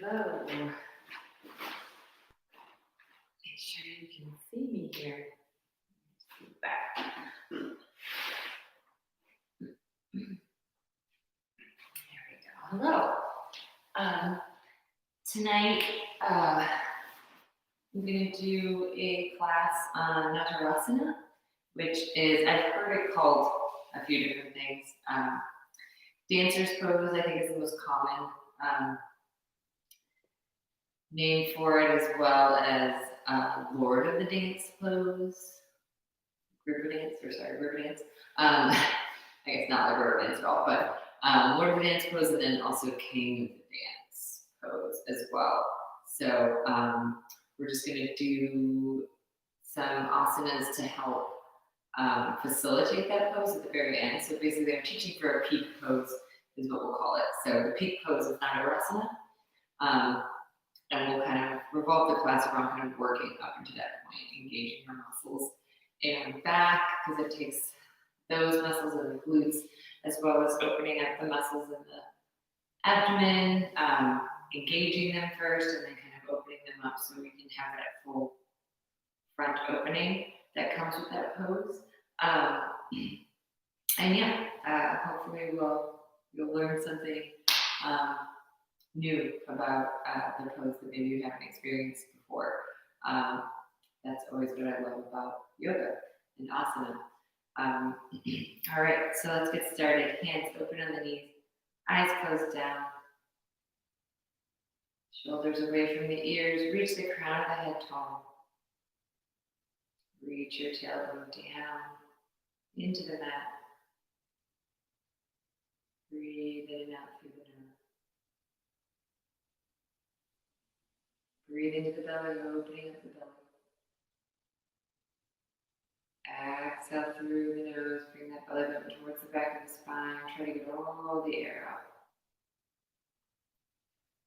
Hello. Make sure you can see me here. Back. There we go. Hello. Tonight, I'm going to do a class on Natarajasana, which is, I've heard it called a few different things. Dancer's pose, I think, is the most common name for it, as well as Lord of the Dance pose. River dance. I guess not like river dance at all, but Lord of the Dance pose, and then also King of the Dance pose as well. So we're just going to do some asanas to help facilitate that pose at the very end. So basically, I'm teaching for a peak pose, is what we'll call it. So the peak pose is Natarajasana. And we'll kind of revolve the class around kind of working up into that point, engaging our muscles in our back, because it takes those muscles in the glutes, as well as opening up the muscles in the abdomen, engaging them first, and then kind of opening them up so we can have that full front opening that comes with that pose. And yeah, hopefully you'll learn something new about the pose that maybe you haven't experienced before. That's always what I love about yoga and asana. All right, so let's get started. Hands open on the knees, eyes closed down, shoulders away from the ears. Reach the crown of the head tall. Reach your tailbone down into the mat. Breathe in and out through the nose. Breathe into the belly, opening up the belly. Exhale through the nose, bring that belly button towards the back of the spine. Try to get all the air out.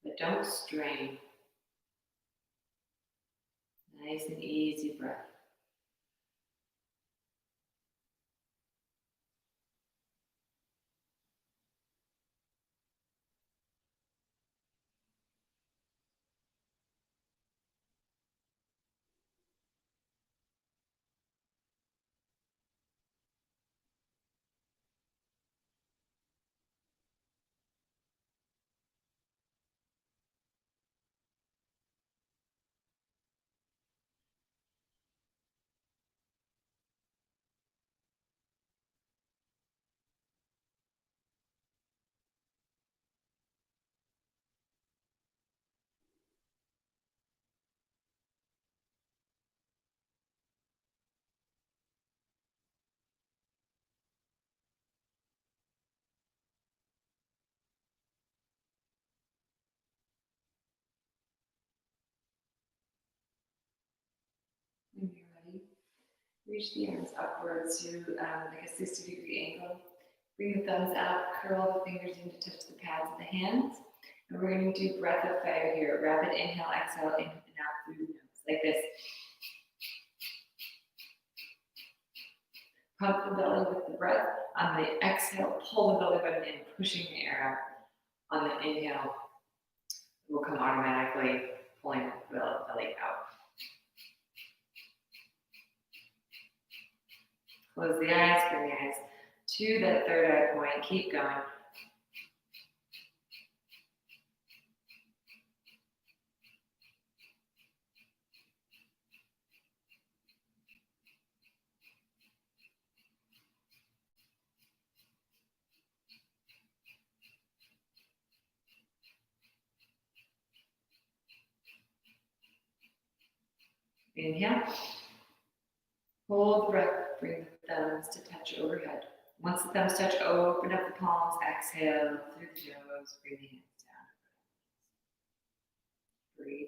But don't strain. Nice and easy breath. When you're ready, reach the arms upwards to like a 60-degree angle. Bring the thumbs out, curl the fingers in to touch the pads of the hands. And we're going to do breath of fire here. Rapid inhale, exhale, in and out through the nose, like this. Pump the belly with the breath. On the exhale, pull the belly button in, pushing the air out. On the inhale, it will come automatically, pulling the belly out. Close the eyes, bring the eyes to that third eye point. Keep going. Inhale. Hold the breath. Bring the thumbs to touch overhead. Once the thumbs touch, open up the palms. Exhale through the nose. Bring the hands down. Breathe.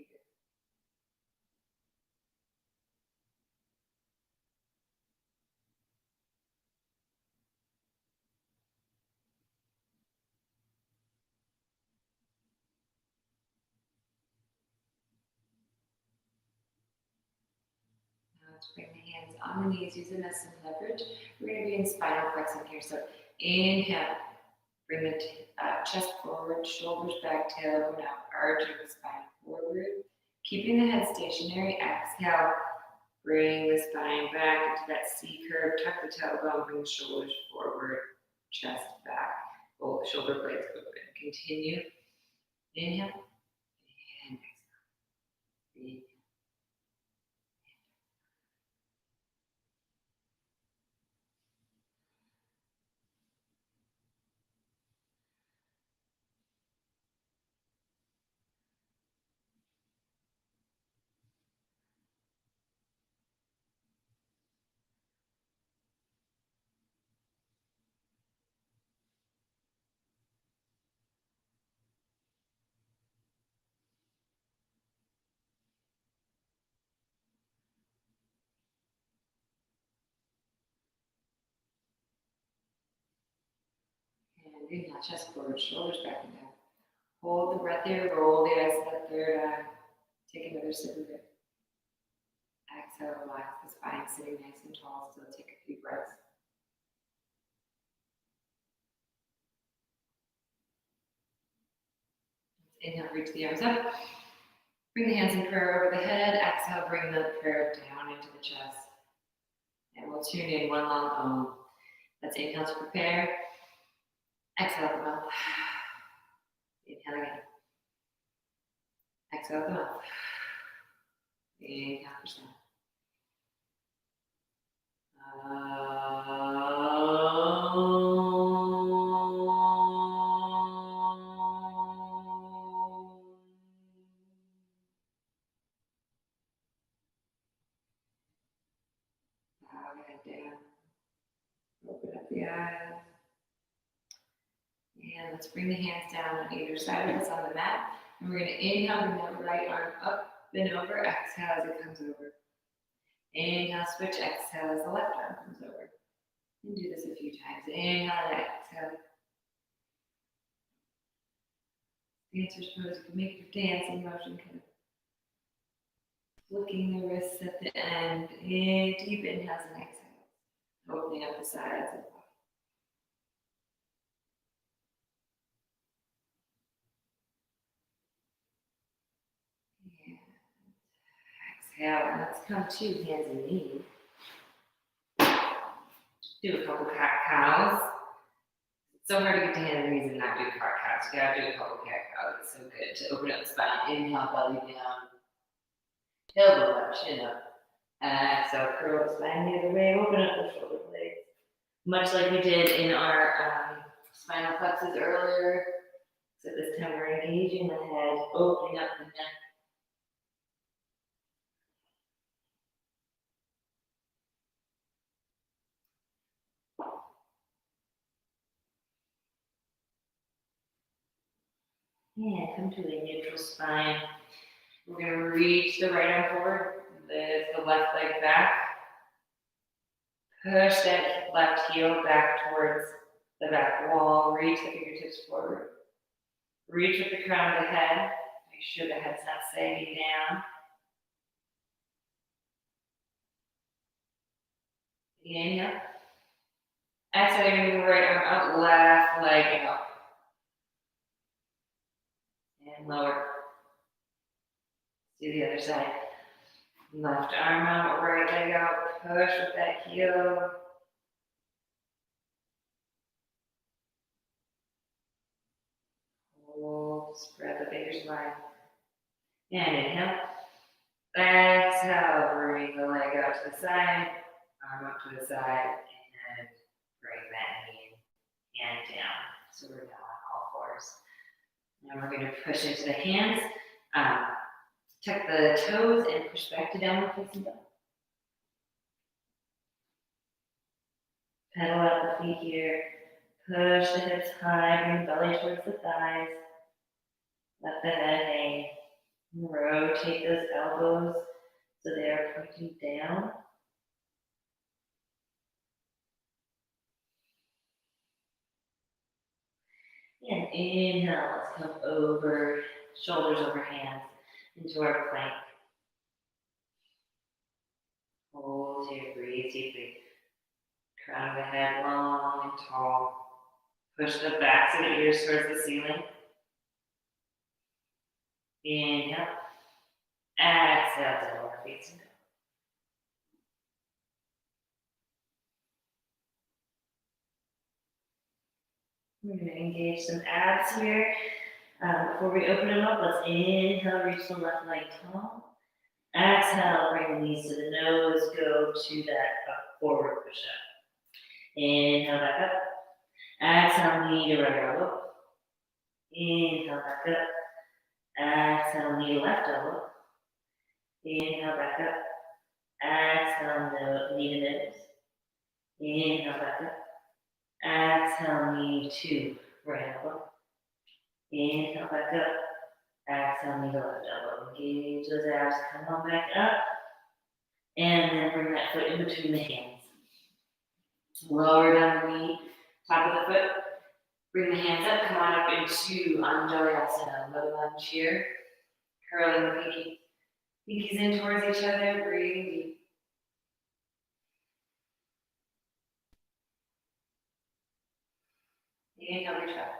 Let's bring the hands on the knees, using this some leverage. We're going to be in spinal flexion here. So inhale, Bring the chest forward, shoulders back, tailbone out, arching the spine forward. Keeping the head stationary, exhale. Bring the spine back into that C curve, tuck the tailbone, bring the shoulders forward, chest back, both shoulder blades open. Continue. Inhale and exhale. Inhale. And inhale, chest forward, shoulders back and down. Hold the breath here, roll the eyes to that third eye. Take another sip of it. Exhale, relax the spine, sitting nice and tall. Still take a few breaths. Inhale, reach the arms up. Bring the hands in prayer over the head. Exhale, bring the prayer down into the chest. And we'll tune in one long Om. Let's inhale to prepare. Exhale out the mouth. Inhale again. Exhale out the mouth. Inhale for sound. Bow your head down. Open up the eyes. And let's bring the hands down on either side of us on the mat. And we're going to inhale, bring the right arm up, then over. Exhale as it comes over. Inhale, switch. Exhale as the left arm comes over. And do this a few times. Inhale and exhale. Dancer's pose. You can make your dancing motion, kind of flicking the wrists at the end. Deep inhales and exhales. Opening up the sides of the body. Exhale, and let's come to hands and knees. Do a couple cat cows. It's so hard to get to hands and knees and not do cat cows. You gotta do a couple cat cows. It's so good to open up the spine. Inhale, belly down. Elbow up, chin up. Exhale, curl the spine the other way. Open up the shoulder blades. Much like we did in our spinal plexus earlier. So this time we're engaging the head, opening up the neck. And come to a neutral spine. We're going to reach the right arm forward, lift the left leg back. Push that left heel back towards the back wall. Reach the fingertips forward. Reach with the crown of the head. Make sure the head's not sagging down. Inhale. Exhale, you're moving the right arm up, left leg up. And lower. Do the other side. Left arm out, right leg out. Push with that heel. Hold, spread the fingers wide. And inhale. Exhale, bring the leg out to the side. Arm up to the side. And bring that knee and down. So we're down on all fours. Now we're going to push into the hands. Tuck the toes and push back to downward facing dog. Pedal out the feet here. Push the hips high, bring the belly towards the thighs. Let the head hang. Rotate those elbows so they are pointing down. And inhale, let's come over, shoulders over hands, into our plank. Hold here, breathe deeply. Crown of the head long and tall. Push the backs of the ears towards the ceiling. Inhale. Exhale, downward facing dog. We're going to engage some abs here. Before we open them up, let's inhale, reach the left leg tall. Exhale, bring the knees to the nose, go to that forward push-up. Inhale, back up. Exhale, knee to right elbow. Inhale, back up. Exhale, knee to left elbow. Inhale, back up. Exhale, knee to nose. Inhale, back up. Exhale, knee to right elbow. Inhale, back up. Exhale, knee to left elbow. Engage those abs. Come on back up. And then bring that foot in between the hands. Lower down the knee, top of the foot. Bring the hands up. Come on up into Natarajasana. Low lunge here. Curling the pinkies in towards each other. Breathing deep. Inhale, retract.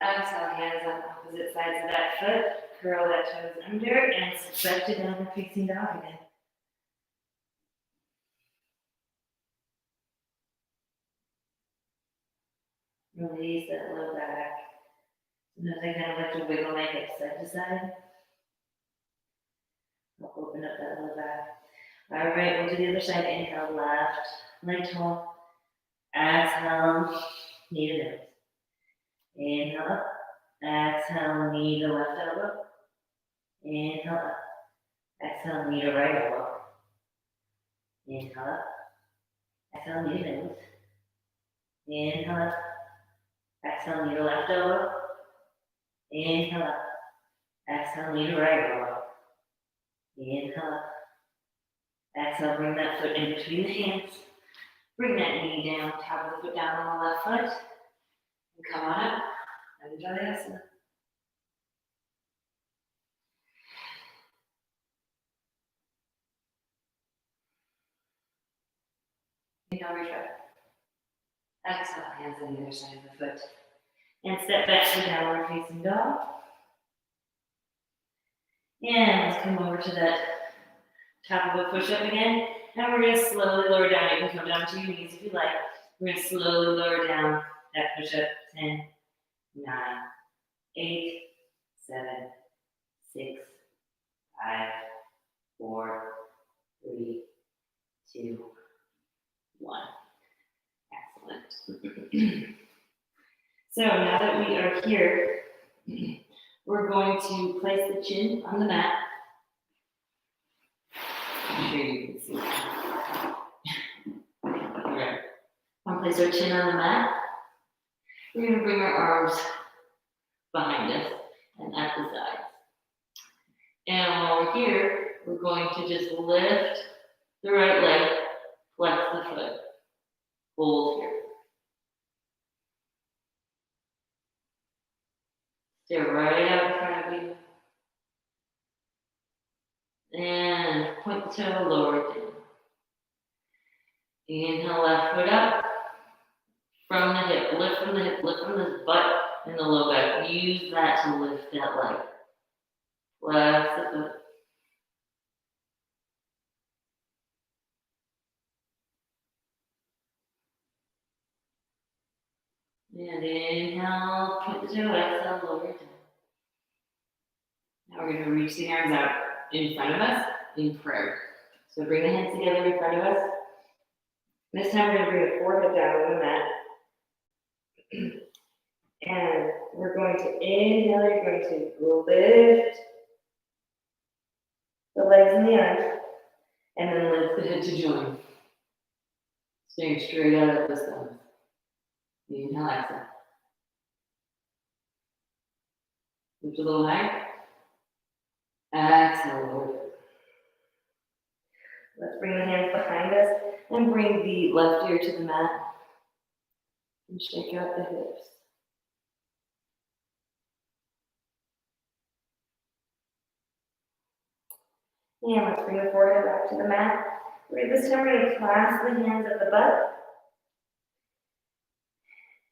Exhale, hands on opposite sides of that foot. Curl that toes under and stretch it down to facing dog again. Release that low back. Sometimes I kind of like to wiggle my hips side to side. I'll open up that low back. All right, we'll do the other side. Inhale, left leg tall. Exhale, knee to nose. Inhale up. Exhale, knee to left elbow. Inhale up. Exhale, knee to right elbow. Inhale up. Exhale, knee to nose. Inhale up. Exhale, knee to left elbow. Inhale up. Exhale, knee to right elbow. Inhale up. Exhale, bring that foot in between the hands. Bring that knee down, top of the foot down on the left foot. And come on up. Natarajasana. Inhale, retract. Exhale, hands on either side of the foot. And step back to downward facing dog. And let's come over to that top of a push-up again. And we're going to slowly lower down. You can come down to your knees if you like. We're going to slowly lower down that push-up. 10, 9, 8, 7, 6, 5, 4, 3, 2, 1. Excellent. So now that we are here, we're going to place the chin on the mat. I'm sure you can see that. All right. We'll place our chin on the mat. We're going to bring our arms behind us and at the sides. And while we're here, we're going to just lift the right leg, flex the foot, hold here. Stare right out in front of you. And point the toe, lower it down. Inhale, left foot up. From the hip, lift from the hip, lift from the butt and the low back. Use that to lift that leg. Flex the foot. And inhale, point the toe, exhale, lower it down. Now we're going to reach the arms out in front of us in prayer. So bring the hands together in front of us. This time we're going to bring the forehead down on the mat. And we're going to inhale, you're going to lift the legs and the arms, and then lift the head to join. Staring straight out at the thumbs. Inhale, exhale. Lift a little higher. Exhale, lower. Let's bring the hands behind us and bring the left ear to the mat. And shake out the hips. And let's bring the forehead back to the mat. This time we're going to clasp the hands at the butt.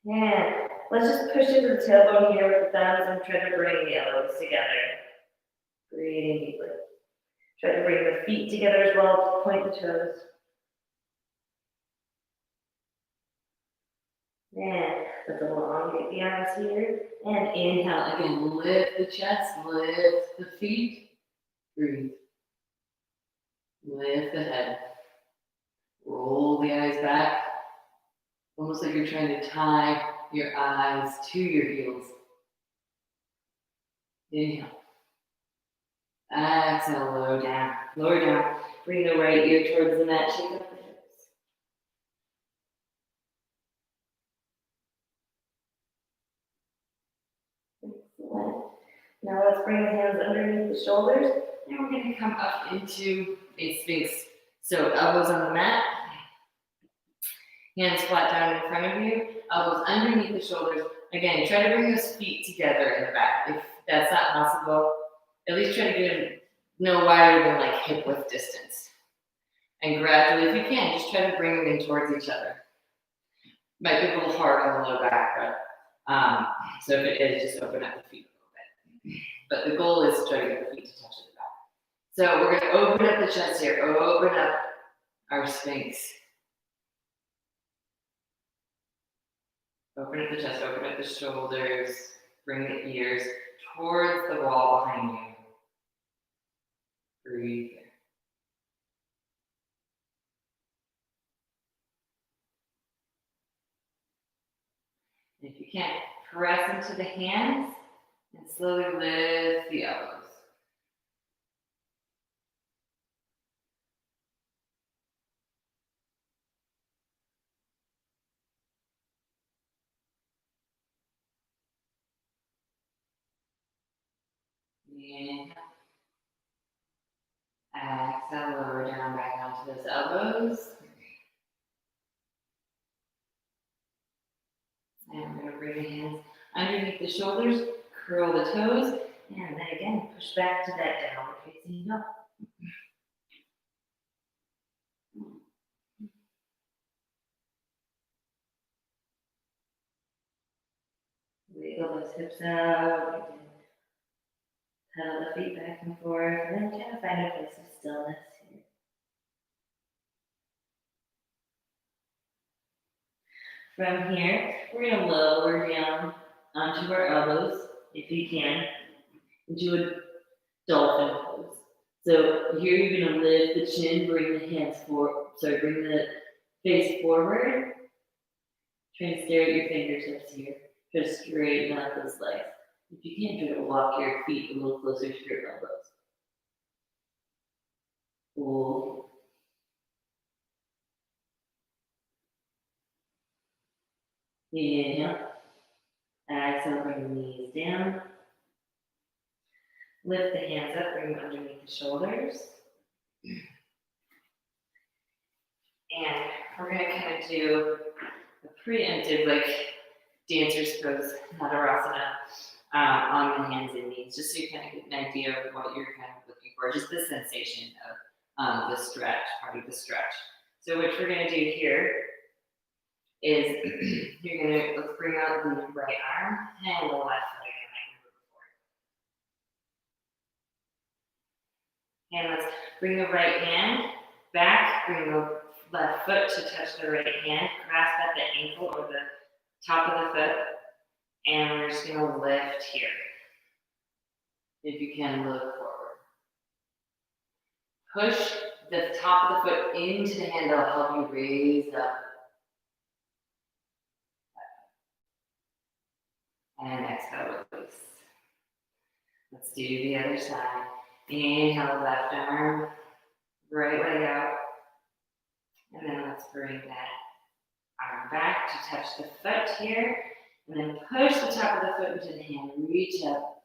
And let's just push into the tailbone here with the thumbs and try to bring the elbows together. Breathing deeply. Try to bring the feet together as well, point the toes. And let's elongate the arms here. And inhale. Again, lift the chest, lift the feet. Breathe. Lift the head. Roll the eyes back. Almost like you're trying to tie your eyes to your heels. Inhale. Exhale, lower down. Lower down. Bring the right ear towards the mat. Shake up the hips. Excellent. Now let's bring the hands underneath the shoulders. And we're going to come up into a sphinx. So elbows on the mat. Hands flat down in front of you. Elbows underneath the shoulders. Again, try to bring those feet together in the back. If that's not possible, at least try to get them no wider than like hip width distance. And gradually, if you can, just try to bring them in towards each other. Might be a little hard on the low back, but so if it is, just open up the feet a little bit. But the goal is to try to get the feet to touch the back. So we're going to open up the chest here. Open up our sphinx. Open up the chest, open up the shoulders, bring the ears towards the wall behind you. Breathe. And if you can, press into the hands and slowly lift the elbows. Inhale. Exhale, lower down back onto those elbows. And we're going to bring the hands underneath the shoulders, curl the toes, and then again, push back to that downward facing dog. Wiggle those hips out. Pedal the feet back and forth, and then kind of find a place of stillness here. From here, we're going to lower down onto our elbows, if you can, into a dolphin pose. So here you're going to lift the chin, bring the hands forward, bring the face forward. Try and stare at your fingertips here. Try to straighten out those legs. If you can, try to walk your feet a little closer to your elbows. Pull. Inhale. Exhale, bring the knees down. Lift the hands up, bring them underneath the shoulders. And we're going to kind of do a preemptive, like dancer's pose, Natarajasana, on the hands and knees, just so you kind of get an idea of what you're kind of looking for, just the sensation of the stretch, part of the stretch. So what we're going to do here is you're going to, let's bring out the right arm and the left leg again, like we did before. And let's bring the right hand back, bring the left foot to touch the right hand, grasp at the ankle or the top of the foot, and we're just going to lift here. If you can, look forward. Push the top of the foot into the hand, that'll help you raise up. And exhale, release. Let's do the other side. Inhale, left arm, right leg out. And then let's bring that arm back to touch the foot here. And then push the top of the foot into the hand, reach up.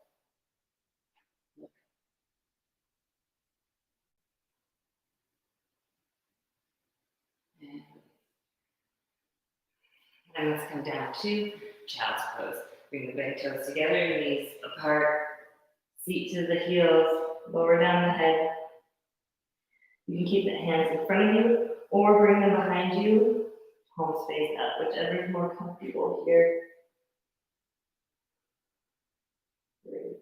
And let's come down to child's pose. Bring the big toes together, knees apart, seat to the heels, lower down the head. You can keep the hands in front of you or bring them behind you. home space up, whichever's more comfortable here. Great.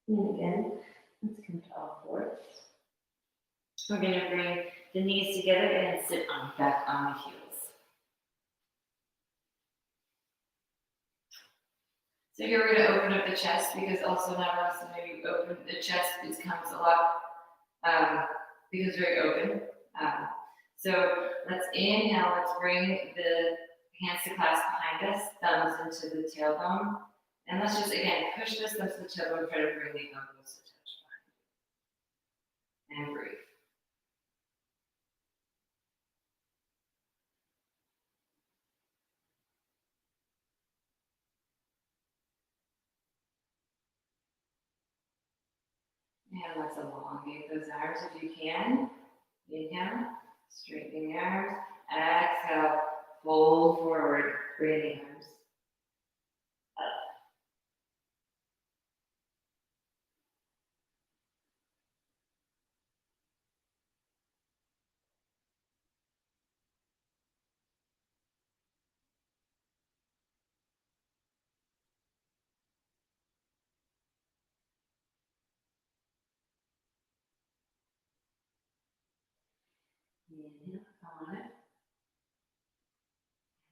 And again, let's come to all fours. We're gonna bring the knees together and sit on back on the heels. So here we're gonna open up the chest because also Natarajasana, maybe open the chest becomes a lot, becomes very open. So let's inhale, let's bring the hands to clasp behind us, thumbs into the tailbone. And let's just, again, push this thumbs to the tailbone, try to bring the elbows to touch behind. And breathe. And let's elongate those arms if you can. Inhale, straighten the arms. Exhale, fold forward, bring the arms up. Inhale, come on it.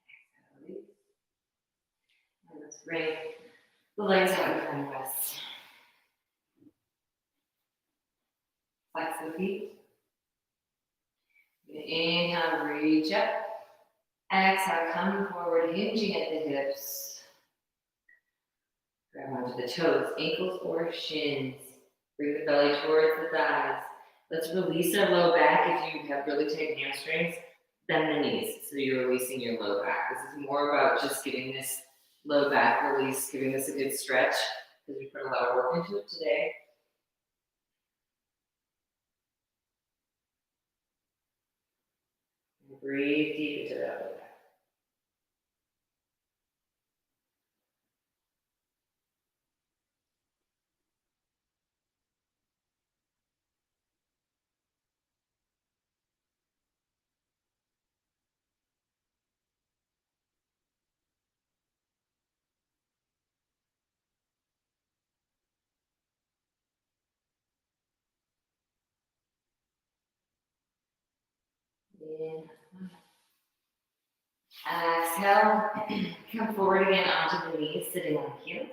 Exhale, release. And let's bring the legs out in front of us. Flex the feet. Inhale, reach up. Exhale, come forward, hinging at the hips. Grab onto the toes, ankles or shins. Bring the belly towards the thighs. Let's release our low back. If you have really tight hamstrings, bend the knees. So you're releasing your low back. This is more about just getting this low back release, giving this a good stretch, because we put a lot of work into it today. And breathe deep into that low back. Inhale. Exhale, come forward again onto the knees, sitting on the heels.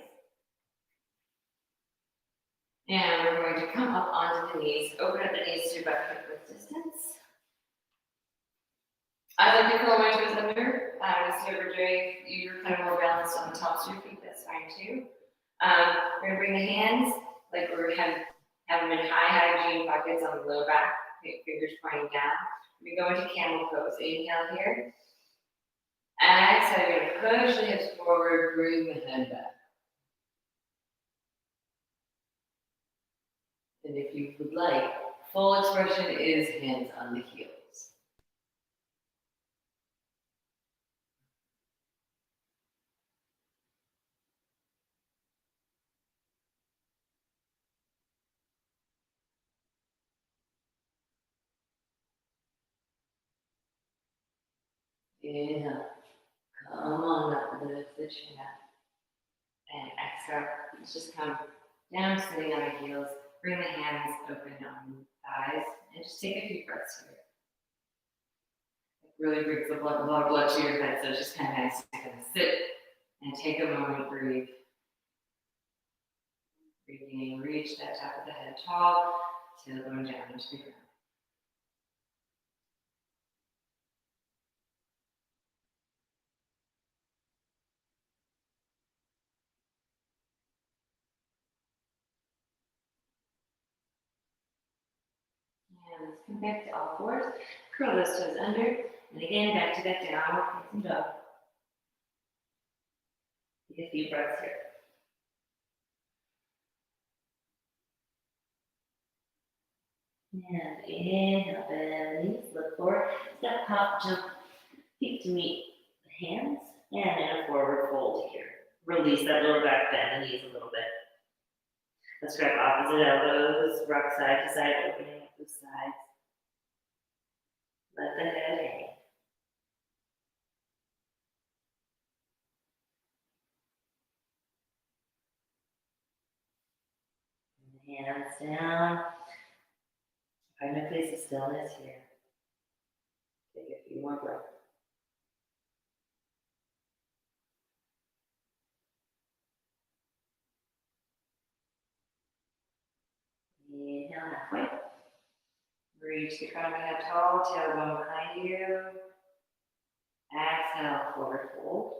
And we're going to come up onto the knees, open up the knees to about hip width distance. I like to curl my toes under. So if you're kind of more balanced on the tops of your feet, that's fine too. We're going to bring the hands like we're have them in high hygiene buckets on the low back, fingers pointing down. We go into camel pose. Inhale here. Exhale, you're going to push the hips forward, bring the head back. And if you would like, full expression is hands on the heels. Inhale, come on up, lift the chin up. And exhale, let's just come down, sitting on the heels. Bring the hands open on the thighs, and just take a few breaths here. It really brings a lot of blood to your head, so it's just kind of nice to kind of sit and take a moment, breathe. Breathing in, reach that top of the head tall, tailbone down into the ground. And let's come back to all fours. Curl those toes under. And again, back to that downward facing dog. Take a few breaths here. And inhale, bend the knees, look forward. Step, hop, jump, feet to meet the hands, and in a forward fold here. Release that lower back, bend the knees a little bit. Let's grab opposite elbows, rock side to side, opening up the sides. Let the head hang. Hands down. Find a place of stillness here. Take a few more breaths. Inhale halfway. Reach the crown of the head tall, tailbone behind you. Exhale, forward fold.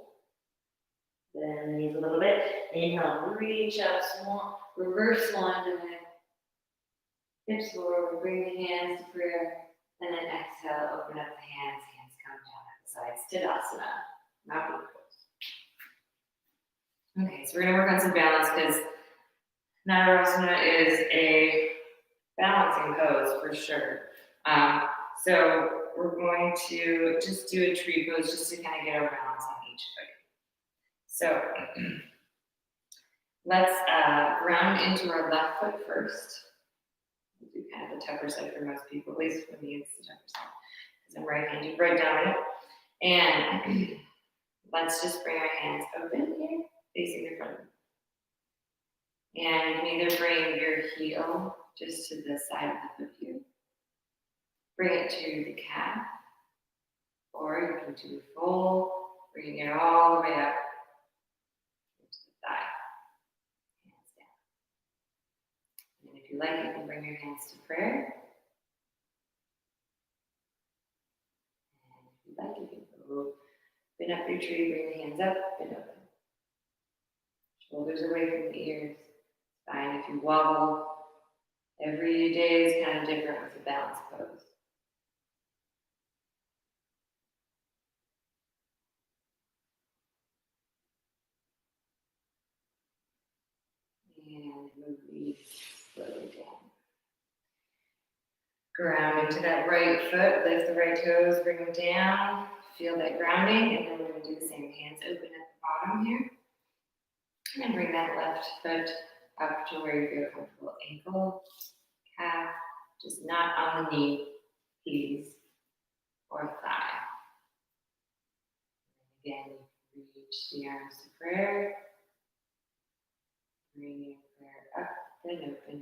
Bend the knees a little bit. Inhale, reach up, swan, reverse swan dive. Hips forward, bring the hands to prayer. And then exhale, open up the hands come down at the sides. Tadasana, mountain pose. Okay, so we're gonna work on some balance because Natarajasana is a balancing pose for sure. So we're going to just do a tree pose just to kind of get our balance on each foot. So let's ground into our left foot first. We'll do kind of the tougher side for most people, at least for me, it's the tougher side because I'm right-handed, right dominant. And let's just bring our hands open here, facing the front. And you can either bring your heel just to the side of the foot here, bring it to the calf, or you can do full, bringing it all the way up into the thigh. Hands down. And if you like, you can bring your hands to prayer. And if you like, you can go bend up your tree, bring the hands up, bend open. Shoulders away from the ears. Fine if you wobble. Every day is kind of different with the balance pose. And move slowly down. Ground into that right foot, lift the right toes, bring them down. Feel that grounding, and then we're going to do the same. Hands open at the bottom here. And bring that left foot up to where you feel comfortable. Ankle, calf, just not on the knee, please, or thigh. And again, reach the arms to prayer. Bring your prayer up and open if you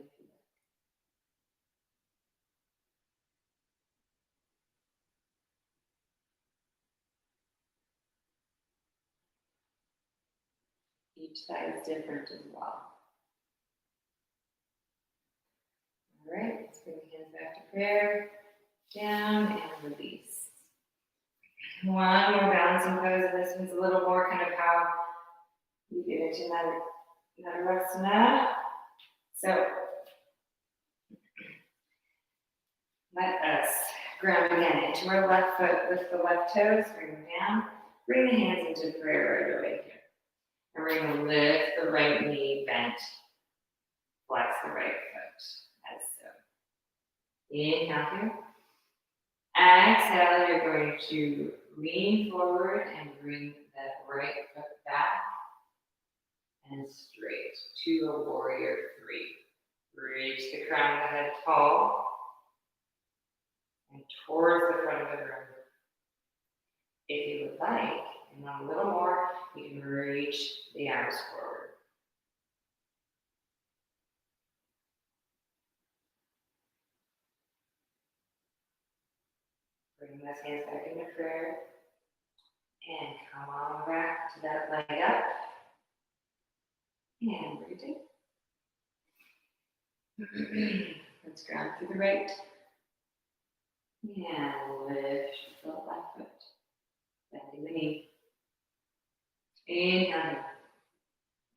like. Each side is different as well. All right, let's bring the hands back to prayer. Down and release. One more balancing pose, and this one's a little more kind of how you get into Natarajasana. So let us ground again into our left foot, lift the left toes, bring them down, bring the hands into prayer right away here. And we're going to lift the right knee bent, flex the right foot, as so. Inhale here. Exhale, you're going to lean forward and bring that right foot back and straight to a warrior three. Reach the crown of the head tall and towards the front of the room. If you would like, and then a little more, you can reach the arms forward. Bring those hands back into prayer. And come on back to that leg up. And breathing. Let's ground through the right. And lift the left foot. Bending the knee. Inhale.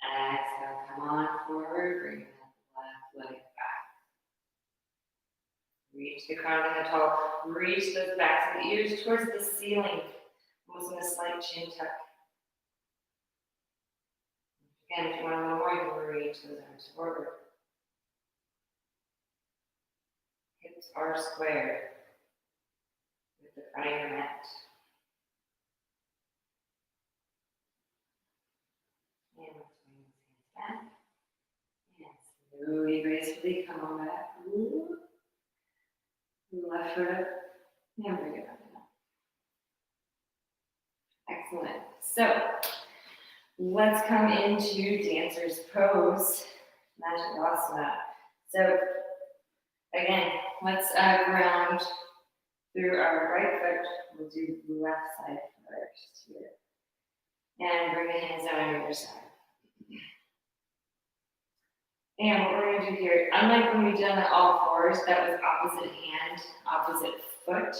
Exhale, come on forward. Bring that left leg back. Reach the crown of the head tall. Reach those backs of the ears towards the ceiling. Almost in a slight chin tuck. Again, if you want a little more, you can reach those arms forward. Hips hips are square with the front of your mat. And let's bring these hands back. And slowly, gracefully come on back. Ooh. Left foot up. And bring it up and up. Excellent. So let's come into dancer's pose, Natarajasana. So again, let's ground through our right foot. We'll do left side first here. And bring the hands down on either side. And what we're going to do here, unlike when we did on the all fours, that was opposite hand, opposite foot.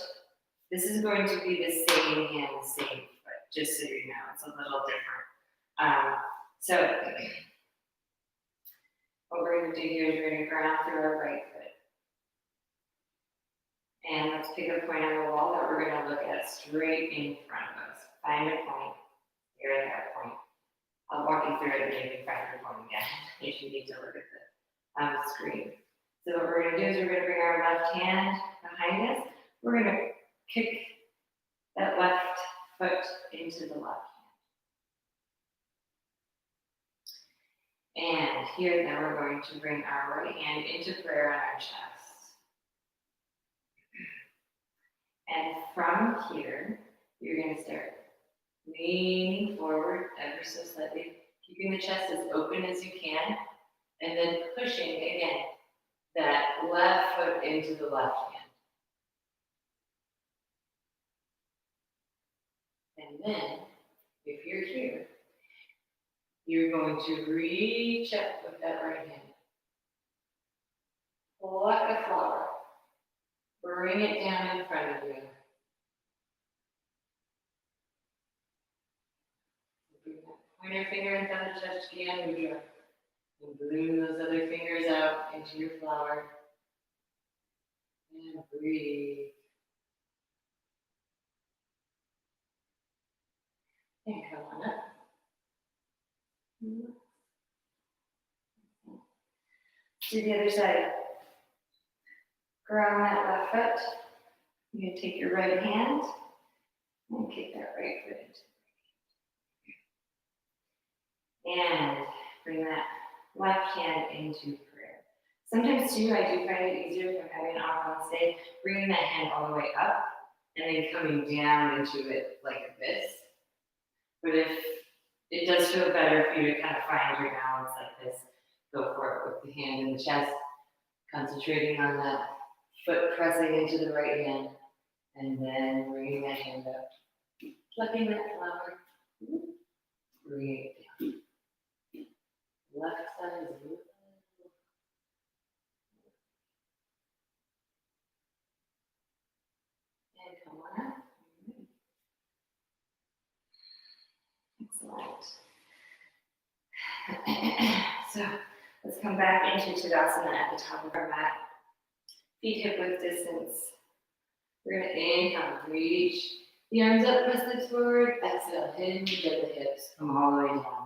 This is going to be the same hand, same foot, just so you know. It's a little different. So what we're going to do here is we're going to ground through our right foot. And let's pick a point on the wall that we're going to look at straight in front of us. Find a point. Here at that point. I'll walk you through it and maybe find your point again if you need to look at the screen. So what we're going to do is we're going to bring our left hand behind us. We're going to kick that left foot into the left hand. And here now we're going to bring our right hand into prayer on our chest. And from here, you're going to start leaning forward ever so slightly, keeping the chest as open as you can, and then pushing again that left foot into the left hand. And then, if you're here, you're going to reach up with that right hand. Pluck a flower. Bring it down in front of you. Bring that pointer finger and thumb touch the mudra. And bring those other fingers out into your flower. And breathe. And come on up. To the other side. Ground that left foot. You're going to take your right hand and kick that right foot into. And bring that left hand into prayer. Sometimes too, I do find it easier if I'm having an off day, bringing that hand all the way up and then coming down into it like this. But if it does feel better for you to kind of find your balance like this, go for it with the hand in the chest, concentrating on that foot pressing into the right hand, and then bringing that hand up, plucking that flower, bringing it down. Left side is a little. And come on up. Excellent. So let's come back into Tadasana at the top of our mat. Feet hip width distance. We're going to inhale, reach the arms up, press the hips forward. Exhale, hinge at the hips. Come all the way down.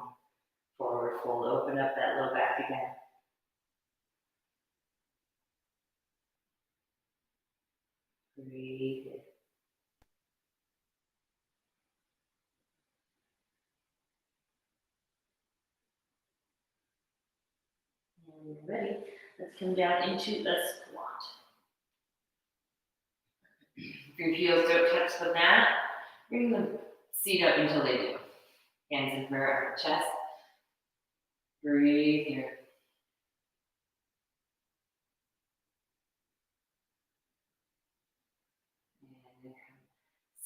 Forward fold, open up that low back again. Breathe in. And when you're ready, let's come down into a squat. If your heels don't touch the mat, bring the seat up until they do. Hands in prayer on your chest. Breathe here. And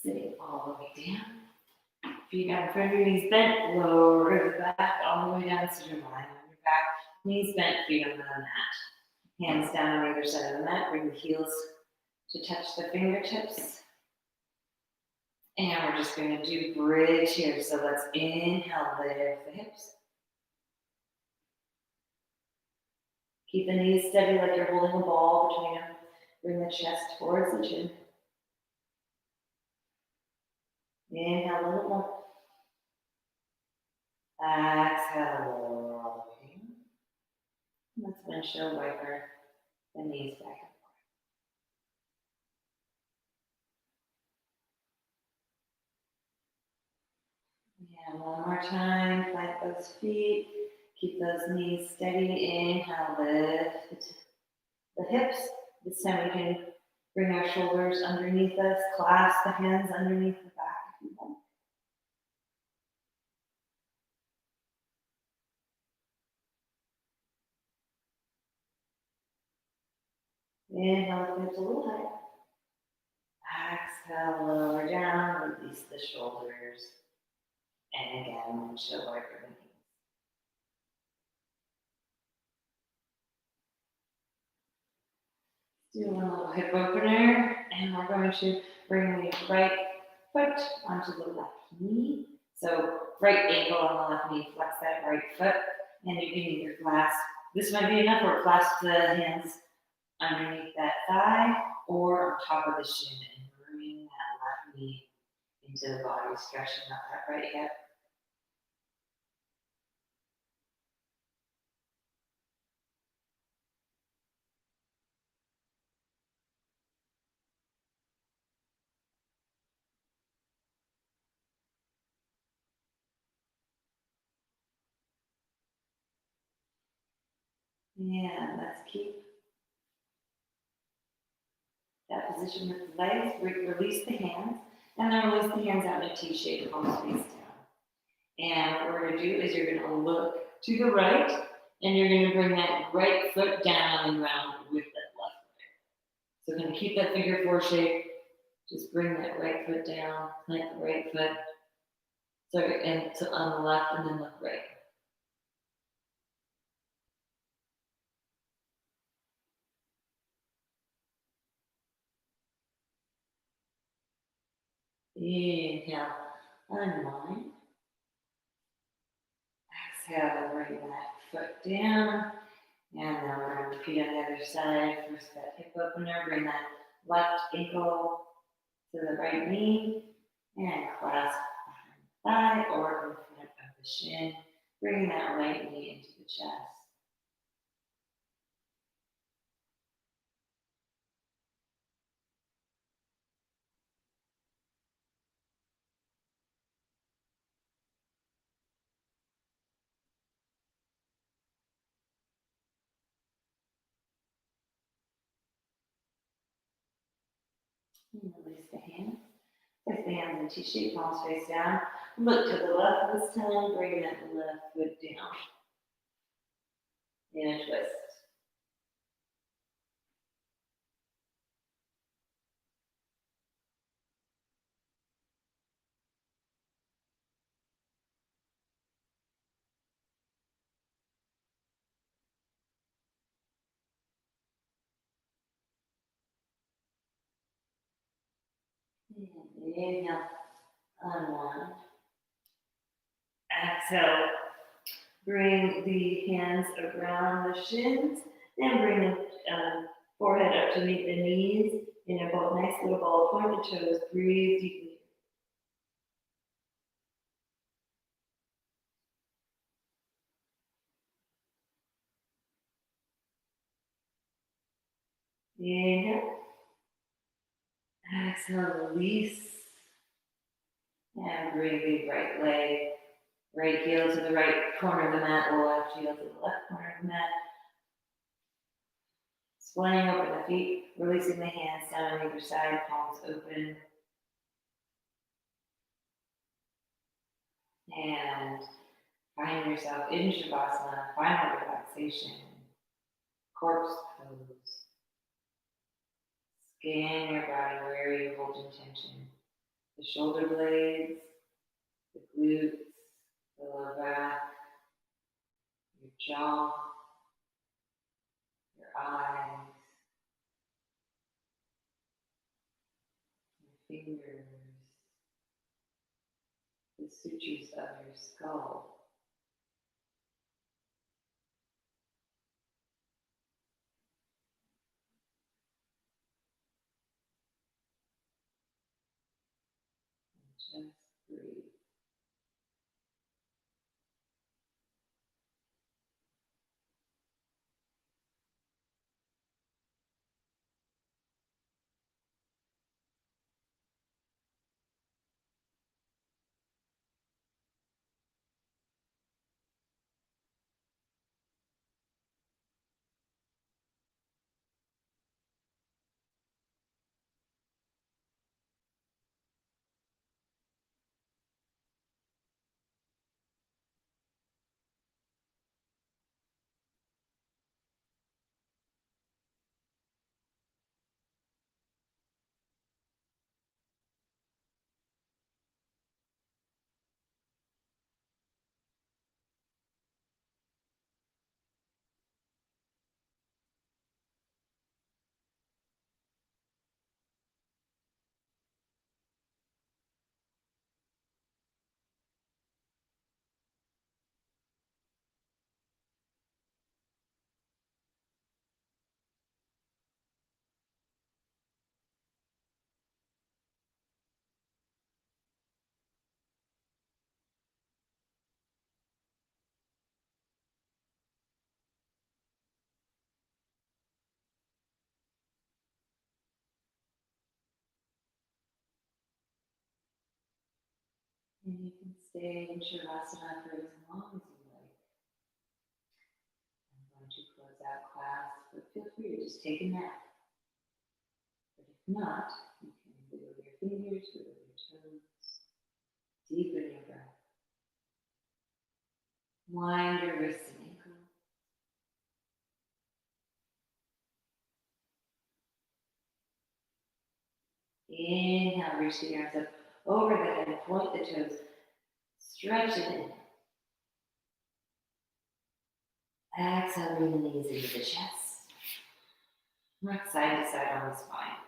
sitting all the way down. Feet down, front of your knees bent, lower the back all the way down, so you're lying on your back. Knees bent, feet on the mat. Hands down on either side of the mat. Bring the heels to touch the fingertips. And we're just going to do bridge here. So let's inhale, lift the hips. Keep the knees steady like you're holding a ball between them. Bring the chest towards the chin. Inhale a little more. Exhale all the way. Let's windshield wiper the knees back and forth. And one more time, plant those feet. Keep those knees steady. Inhale, lift the hips. This time we can bring our shoulders underneath us, clasp the hands underneath the back if you want. Inhale, lift a little higher. Exhale, lower down, release the shoulders. And again, windshield wiper the knees. Do a little hip opener, and we're going to bring the right foot onto the left knee. So right ankle on the left knee, flex that right foot, and you can either clasp, this might be enough, or clasp the hands underneath that thigh or on top of the shin and bring that left knee into the body, stretching out that right hip. And let's keep that position with the legs. Release the hands, and then release the hands out in a T shape, palms face down. And what we're going to do is you're going to look to the right, and you're going to bring that right foot down on the ground with that left foot. So we're going to keep that figure four shape. Just bring that right foot down, plant the right foot. Sorry, and so on the left, and then look right. Inhale, unwind. Exhale, bring that foot down. And then we're going to repeat on the other side. First, that hip opener. Bring that left ankle to the right knee. And clasp behind the thigh or in front of the shin. Bring that right knee into the chest. And release the hands. Place the hands in T-shape, palms face down. Look to the left this time. Bring that left foot down. In a twist. And inhale, unwind. Exhale. Bring the hands around the shins and bring the forehead up to meet the knees in a nice little ball. Point the toes. Breathe deeply. Inhale. Exhale, release. And bring the right leg, right heel to the right corner of the mat, left heel to the left corner of the mat. Splaying open the feet, releasing the hands down on either side, palms open. And find yourself in Shavasana, final relaxation, corpse pose. Scan your body where you hold tension. The shoulder blades, the glutes, the lower back, your jaw, your eyes, your fingers, the sutures of your skull. Just breathe. And you can stay in Shavasana for as long as you like. I'm going to close out class, but feel free to just take a nap. But if not, you can wiggle your fingers, wiggle your toes, deepen your breath. Wind your wrists and ankles. Inhale, reach the arms up over the head, point the toes, stretch it in. Exhale, bring the knees into the chest. Rock side to side on the spine.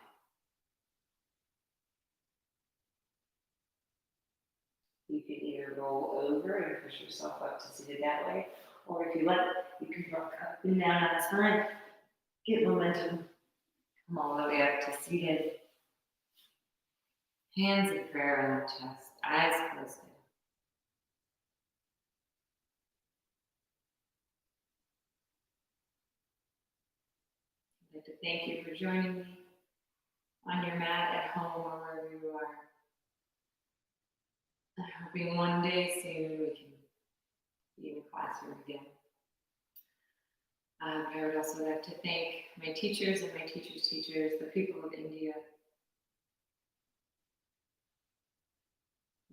You can either roll over and push yourself up to seated that way, or if you let, you can rock up and down on the spine. Get momentum. Come all the way up to seated. Hands in prayer on the chest, eyes closed down. I'd like to thank you for joining me on your mat at home or wherever you are. I'm hoping one day soon we can be in the classroom again. I would also like to thank my teachers and my teachers' teachers, the people of India.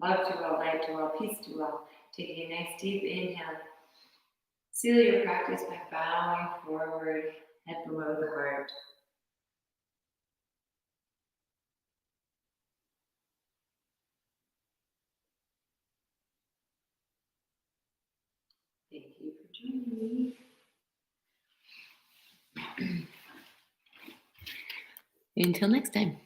Love to all, light to all, peace to all. Taking a nice deep inhale. Seal your practice by bowing forward, head below the heart. Thank you for joining me. Until next time.